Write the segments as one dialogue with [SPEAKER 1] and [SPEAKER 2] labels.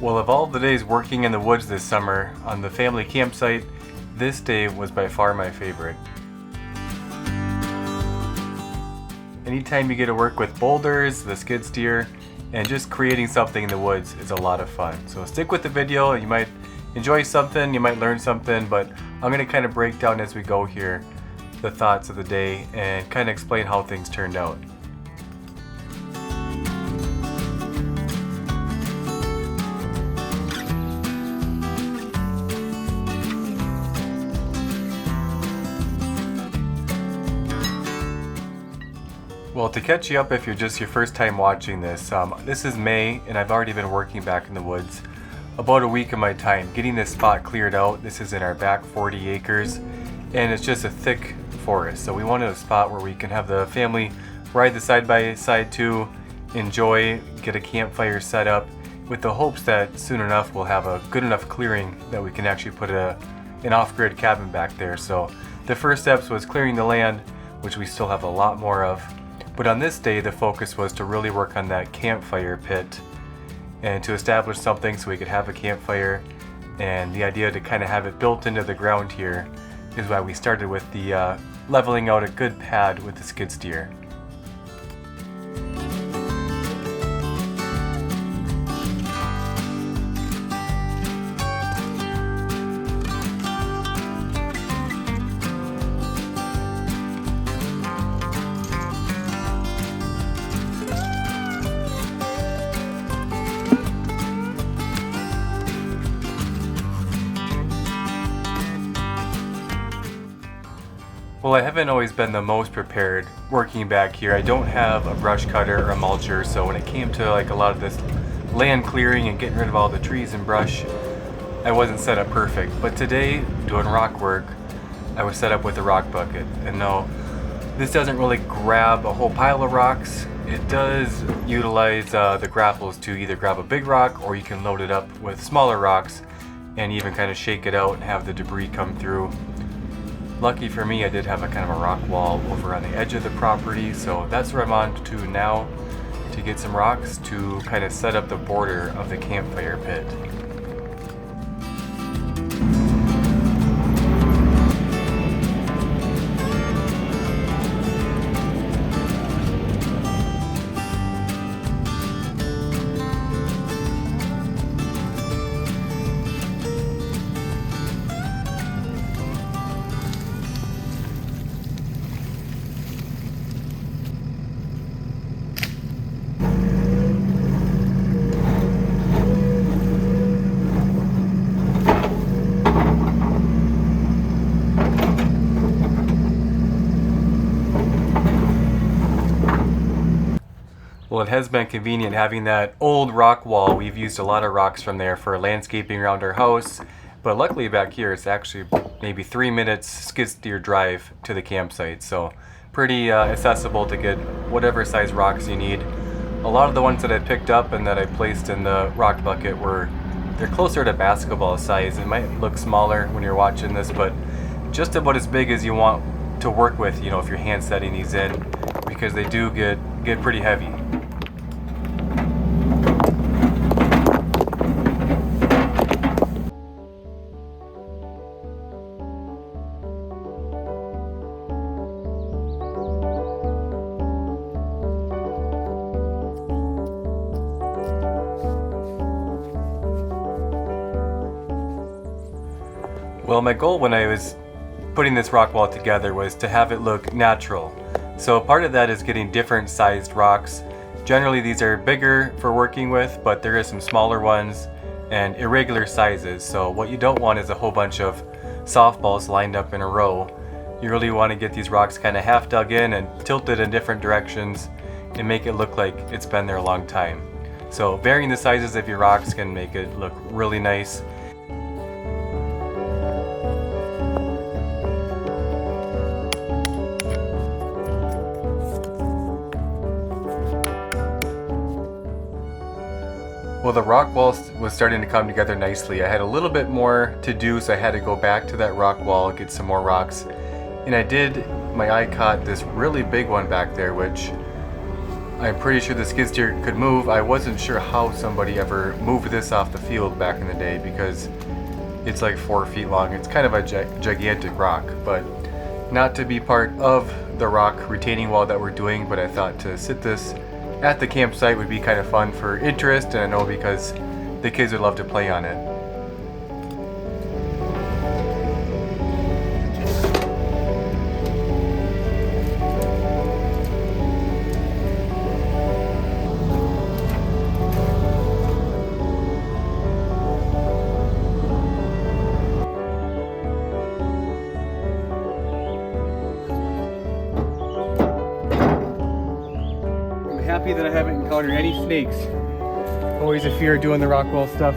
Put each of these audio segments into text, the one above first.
[SPEAKER 1] Well, of all the days working in the woods this summer on the family campsite, this day was by far my favorite. Anytime you get to work with boulders, the skid steer, and just creating something in the woods is a lot of fun. So stick with the video. You might enjoy something, you might learn something, but I'm going to kind of break down as we go here the thoughts of the day and kind of explain how things turned out. Well, to catch you up if you're just your first time watching this, this is May and I've already been working back in the woods about a week of my time getting this spot cleared out. This is in our back 40 acres and it's just a thick forest. So we wanted a spot where we can have the family ride the side by side to enjoy, get a campfire set up with the hopes that soon enough we'll have a good enough clearing that we can actually put an off-grid cabin back there. So the first steps was clearing the land, which we still have a lot more of. But on this day, the focus was to really work on that campfire pit and to establish something so we could have a campfire. And the idea to kind of have it built into the ground here is why we started with the leveling out a good pad with the skid steer. Well, I haven't always been the most prepared working back here. I don't have a brush cutter or a mulcher, so when it came to like a lot of this land clearing and getting rid of all the trees and brush, I wasn't set up perfect. But today, doing rock work, I was set up with a rock bucket. And no, this doesn't really grab a whole pile of rocks. It does utilize the grapples to either grab a big rock or you can load it up with smaller rocks and even kind of shake it out and have the debris come through. Lucky for me, I did have a kind of a rock wall over on the edge of the property, so that's where I'm on to now to get some rocks to kind of set up the border of the campfire pit. Well, it has been convenient having that old rock wall. We've used a lot of rocks from there for landscaping around our house, but luckily back here it's actually maybe 3 minutes skid steer drive to the campsite, so pretty accessible to get whatever size rocks you need. A lot of the ones that I picked up and that I placed in the rock bucket they're closer to basketball size. It might look smaller when you're watching this, but just about as big as you want to work with, you know, if you're hand setting these in, because they do get pretty heavy. Well, my goal when I was putting this rock wall together was to have it look natural. So part of that is getting different sized rocks. Generally these are bigger for working with, but there is some smaller ones and irregular sizes. So what you don't want is a whole bunch of softballs lined up in a row. You really want to get these rocks kind of half dug in and tilted in different directions and make it look like it's been there a long time. So varying the sizes of your rocks can make it look really nice. Well, the rock wall was starting to come together nicely. I had a little bit more to do, so I had to go back to that rock wall, get some more rocks. And my eye caught this really big one back there, which I'm pretty sure the skid steer could move. I wasn't sure how somebody ever moved this off the field back in the day because it's like 4 feet long. It's kind of a gigantic rock, but not to be part of the rock retaining wall that we're doing, but I thought to sit this at the campsite would be kind of fun for interest, and I know because the kids would love to play on it. Happy that I haven't encountered any snakes. Always a fear doing the rock wall stuff.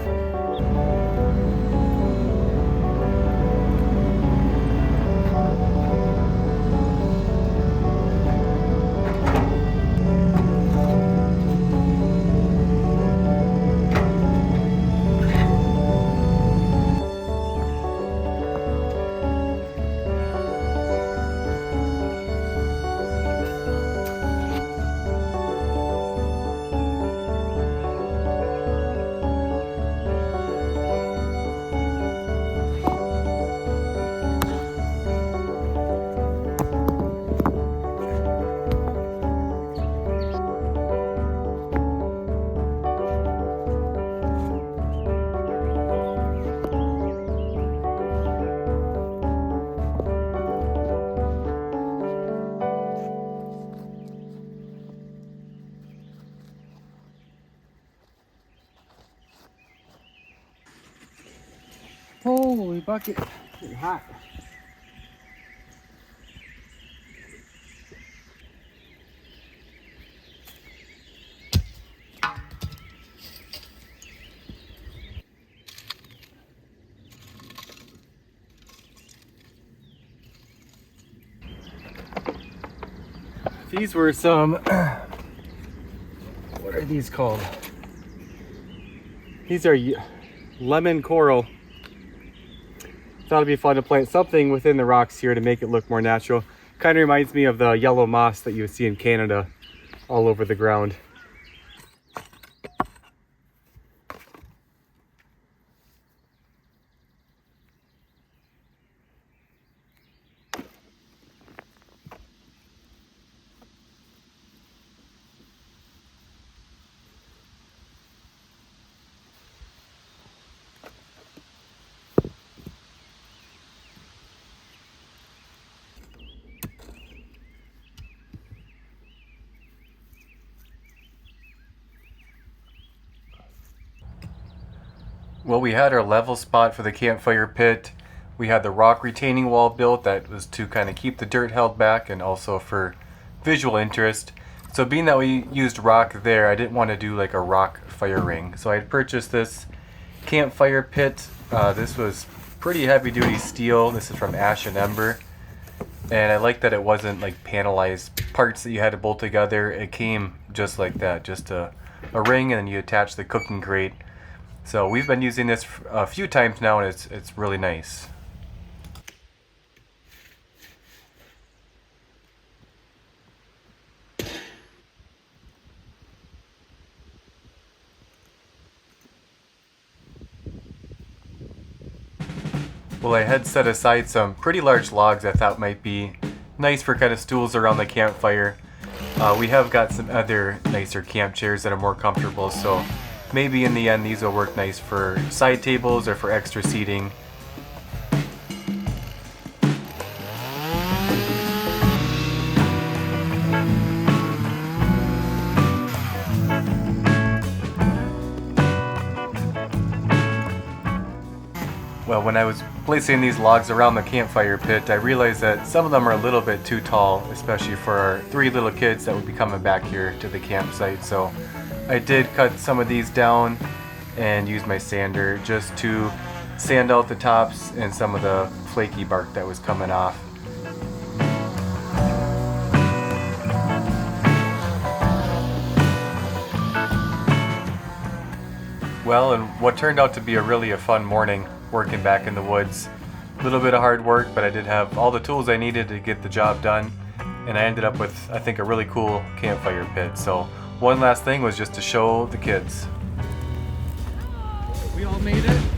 [SPEAKER 1] Holy bucket, it's getting hot. These were some, what are these called? These are lemon coral. Thought it'd be fun to plant something within the rocks here to make it look more natural. Kind of reminds me of the yellow moss that you would see in Canada all over the ground. Well, we had our level spot for the campfire pit. We had the rock retaining wall built that was to kind of keep the dirt held back and also for visual interest. So being that we used rock there, I didn't want to do like a rock fire ring. So I had purchased this campfire pit. This was pretty heavy duty steel. This is from Ash and Ember. And I like that it wasn't like panelized parts that you had to bolt together. It came just like that, just a ring, and then you attach the cooking grate. So we've been using this a few times now, and it's really nice. Well, I had set aside some pretty large logs I thought might be nice for kind of stools around the campfire. We have got some other nicer camp chairs that are more comfortable, so maybe in the end these will work nice for side tables or for extra seating. Well, when I was placing these logs around the campfire pit, I realized that some of them are a little bit too tall, especially for our 3 little kids that would be coming back here to the campsite. So I did cut some of these down and use my sander just to sand out the tops and some of the flaky bark that was coming off. Well, and what turned out to be really a fun morning working back in the woods. A little bit of hard work, but I did have all the tools I needed to get the job done. and I ended up with, I think, a really cool campfire pit. So one last thing was just to show the kids.
[SPEAKER 2] We all made it.